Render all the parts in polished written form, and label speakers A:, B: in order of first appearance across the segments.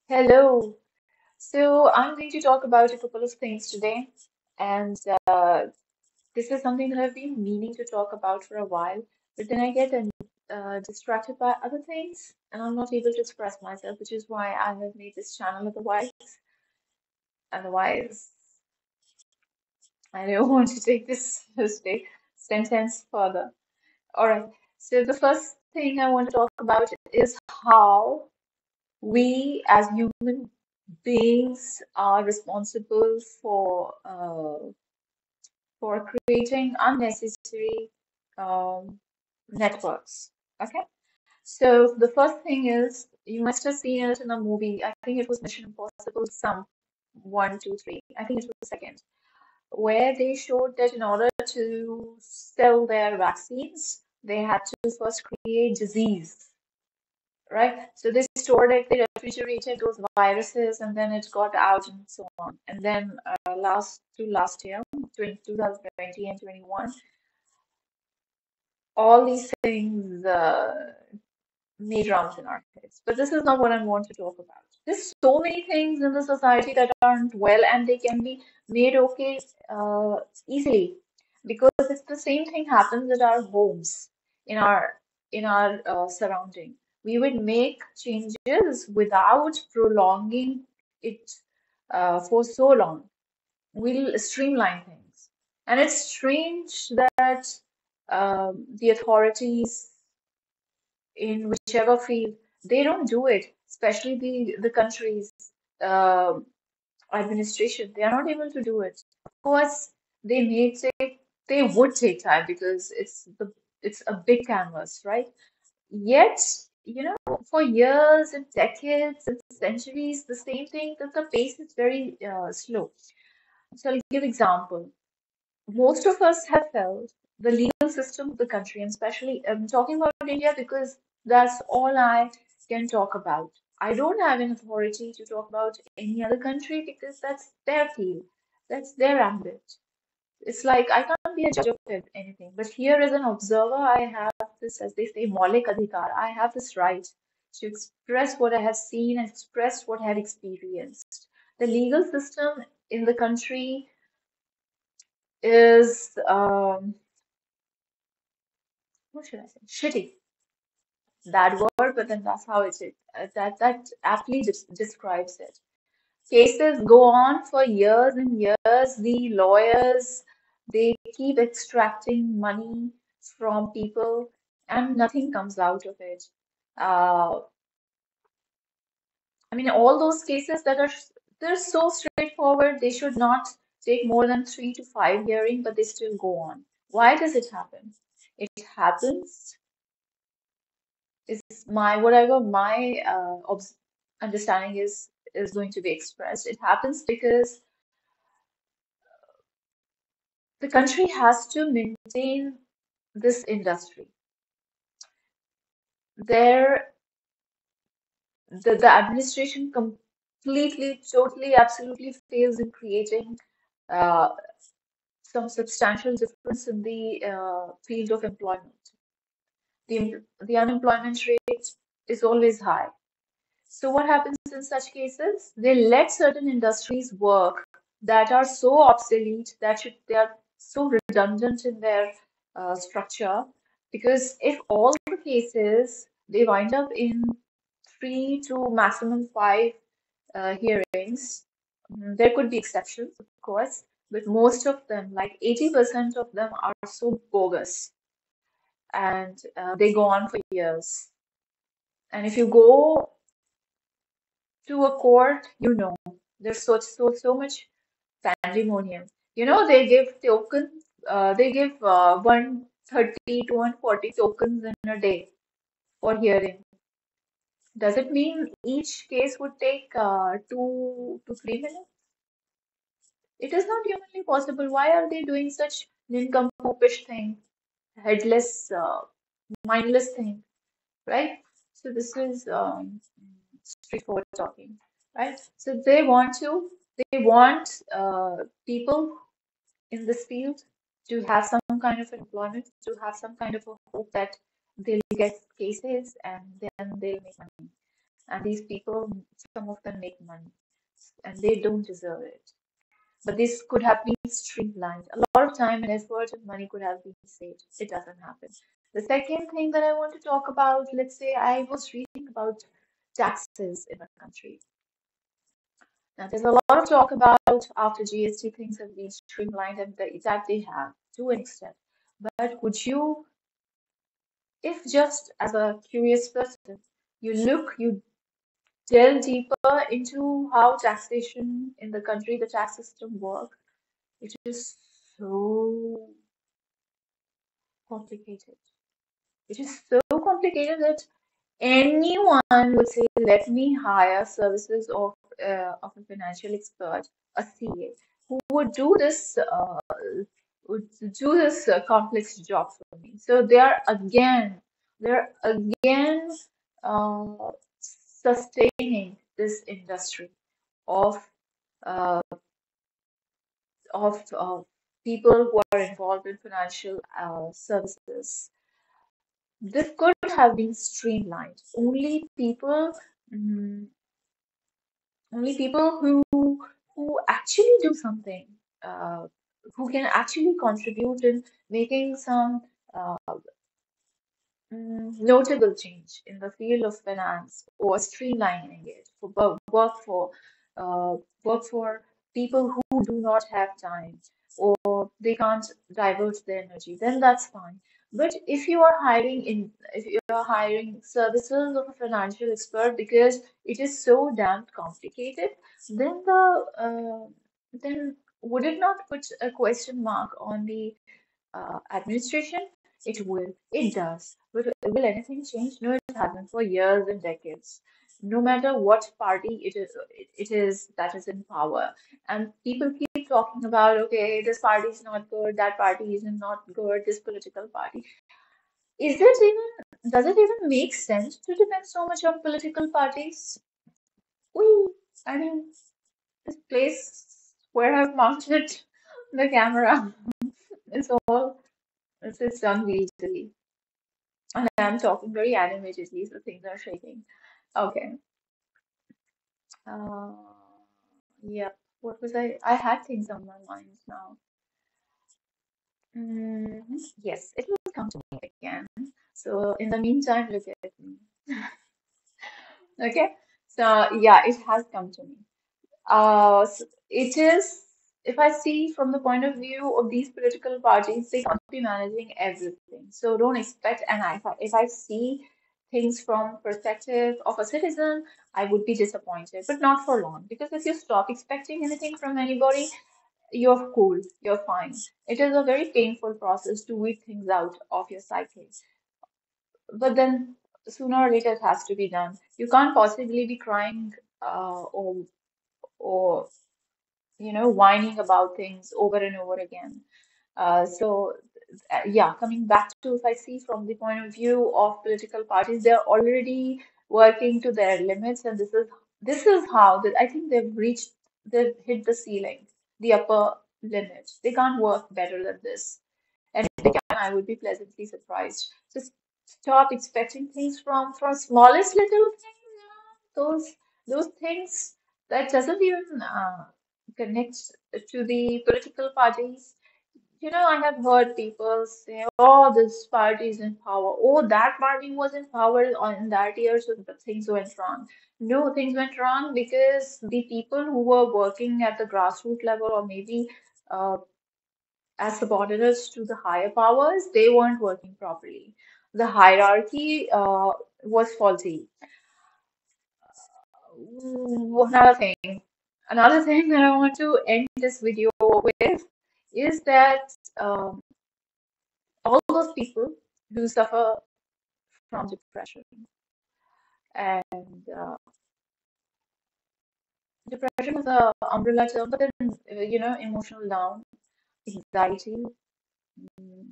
A: Hello. So I'm going to talk about a couple of things today, and this is something that I've been meaning to talk about for a while, but then I get distracted by other things, and I'm not able to express myself, which is why I have made this channel. Otherwise, I don't want to take this sentence further. All right. So the first thing I want to talk about is how we as human beings are responsible for creating unnecessary um, networks. Okay, so the first thing is you must have seen it in a movie. I think it was Mission Impossible, some one, two, three. I think it was the second, where they showed that in order to sell their vaccines, they had to first create disease, right? So they stored it, they refrigerated those viruses, and then it got out and so on. And then last year, 2020 and 21, all these things made rounds in our heads. But this is not what I want to talk about. There's so many things in the society that aren't well, and they can be made okay easily because it's the same thing happens at our homes, in our surrounding. We would make changes without prolonging it for so long. We'll streamline things, and it's strange that the authorities in whichever field, they don't do it, especially the country's uh, administration. They are not able to do it. Of course, they would take time because it's a big canvas, right? Yet, for years and decades and centuries, the same thing, that the pace is very slow. So I'll give example. Most of us have felt the legal system of the country, and especially I'm talking about India because that's all I can talk about. I don't have an authority to talk about any other country because that's their field, that's their ambit. It's like I can't be a judge of anything. But here, as an observer, I have this, as they say, maulik adhikar. I have this right to express what I have seen and express what I have experienced. The legal system in the country is what should I say? Shitty. That word, but then that's how it is. That aptly describes it. Cases go on for years and years. The lawyers, they keep extracting money from people, and nothing comes out of it. Uh, I mean, all those cases that are they're so straightforward. They should not take more than 3 to 5 hearing, but they still go on. Why does it happen? It happens is my whatever my understanding is going to be expressed. It happens because the country has to maintain this industry. There, the administration completely, totally, absolutely fails in creating uh, some substantial difference in the field of employment. The unemployment rate is always high. So what happens in such cases? They let certain industries work that are so obsolete that they are so redundant in their structure. Because if all the cases they wind up in 3 to maximum 5 hearings, there could be exceptions, of course, but most of them, like 80% of them, are so bogus and they go on for years. And if you go to a court, there's so much pandemonium. They give they give 130 to 140 tokens in a day for hearing. Does it mean each case would take 2 to 3 minutes? It is not humanly possible. Why are they doing such nincompoopish thing, headless, mindless thing, right? So this is straightforward talking, right? So they want people in this field to have some kind of employment, to have some kind of a hope that they'll get cases and then they'll make money. And these people, some of them make money, and they don't deserve it. But this could have been streamlined. A lot of time and effort and money could have been saved. It doesn't happen. The second thing that I want to talk about, let's say I was reading about taxes in a country. Now, there's a lot of talk about after GST things have been streamlined and that they have to an extent. But would you, if just as a curious person, you delve deeper into how taxation in the country, the tax system work, it is so complicated. It is so complicated that anyone would say, let me hire services of a financial expert, a CA, who would do this complex job for me. So they're again uh, sustaining this industry of uh, of people who are involved in financial services. This could have been streamlined. Mm, only people who actually do something, uh, who can actually contribute in making some uh, notable change in the field of finance or streamlining it for uh, work for people who do not have time or they can't divert their energy, then that's fine. But if you are hiring services of a financial expert because it is so damn complicated, then then would it not put a question mark on the administration? It will. It does. But will anything change? No, it hasn't for years and decades. No matter what party it is that is in power. And people keep talking about, okay, this party is not good, that party is not good, this political party. Does it even make sense to depend so much on political parties? We, I mean, this place where I've mounted the camera, it's all, it's done easily. And I'm talking very animatedly, so things are shaking. Okay. Uh, yeah. What was I? I had things on my mind now. Yes, it will come to me again. So in the meantime, look at me. Okay. So yeah, it has come to me. It is, if I see from the point of view of these political parties, they can't be managing everything. So don't expect, and if I see things from perspective of a citizen, I would be disappointed, but not for long. Because if you stop expecting anything from anybody, you're cool, you're fine. It is a very painful process to weed things out of your psyche. But then sooner or later it has to be done. You can't possibly be crying or whining about things over and over again. Yeah, coming back to if I see from the point of view of political parties, they're already working to their limits, and this is how that I think they've hit the ceiling, the upper limit. They can't work better than this. And if they can, I would be pleasantly surprised. Just stop expecting things from smallest little things, those things that doesn't even connect to the political parties. I have heard people say, "Oh, this party is in power. Oh, that party was in power on that year, so the things went wrong." No, things went wrong because the people who were working at the grassroots level, or maybe uh, as subordinates to the higher powers, they weren't working properly. The hierarchy was faulty. Another thing, another thing that I want to end this video with is that all those people who suffer from depression and depression is a umbrella term, but then emotional down, anxiety,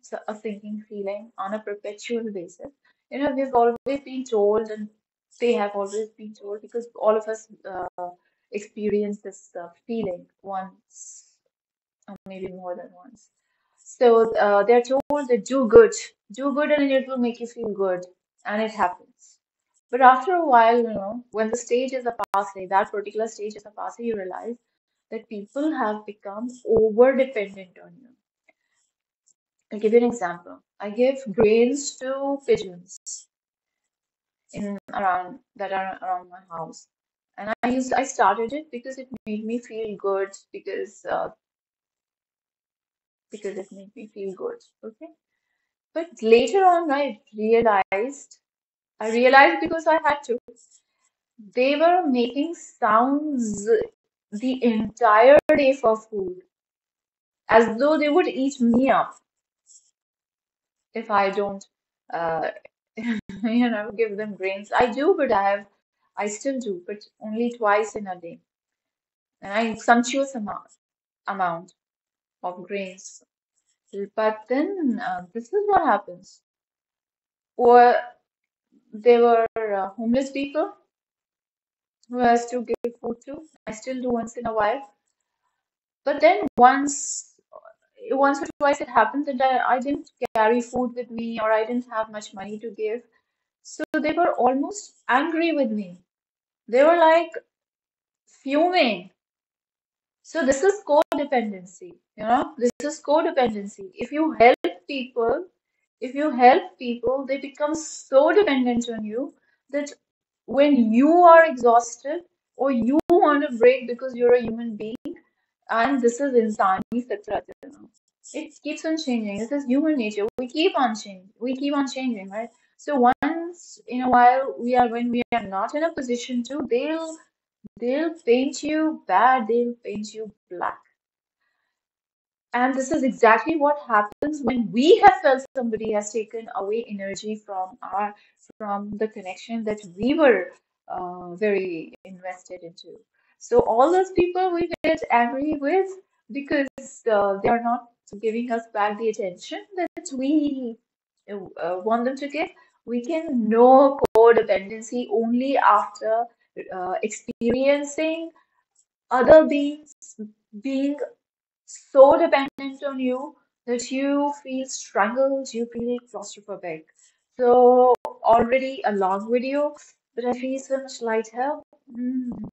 A: so a sinking feeling on a perpetual basis. We've always been told, and they have always been told, because all of us experience this feeling once, or maybe more than once. So they're told that do good and it will make you feel good, and it happens. But after a while, when the stage is a passé, that particular stage is a passé, you realize that people have become over dependent on you. I'll give you an example. I give grains to pigeons in around that are around my house. And I started it because it made me feel good because it made me feel good. Okay. But later on I realized because I had to. They were making sounds the entire day for food, as though they would eat me up if I don't, uh, give them grains. I do, but I still do, but only twice in a day, and I sumptuous amount of grains. But then this is what happens. Or there were homeless people who I still give food to. I still do once in a while. But then once or twice it happened that I didn't carry food with me or I didn't have much money to give. So they were almost angry with me. They were like fuming. So this is codependency, this is codependency. People, if you help people, they become so dependent on you that when you are exhausted or you want to break because you're a human being, and this is insani fitrat, it keeps on changing. This is human nature. We keep on changing. We keep on changing, right? So once in a while, when we are not in a position to, they'll paint you bad. They'll paint you black. And this is exactly what happens when we have felt somebody has taken away energy from the connection that we were very invested into. So all those people we get angry with because they are not giving us back the attention that we want them to give. We can know codependency only after experiencing other beings being so dependent on you that you feel strangled, you feel claustrophobic. So already a long video, but I feel so much lighter. Mm.